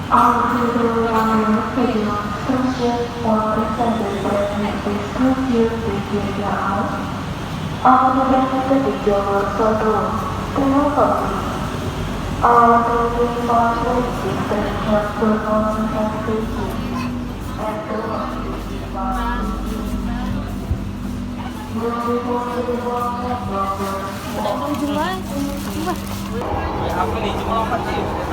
All children are freedom, friendship, or extended is confused with their eyes. All the individual photos, photography, all the responsibilities that have performed and created, and the one Wala nang juman. Ako ni, cuma 4 je.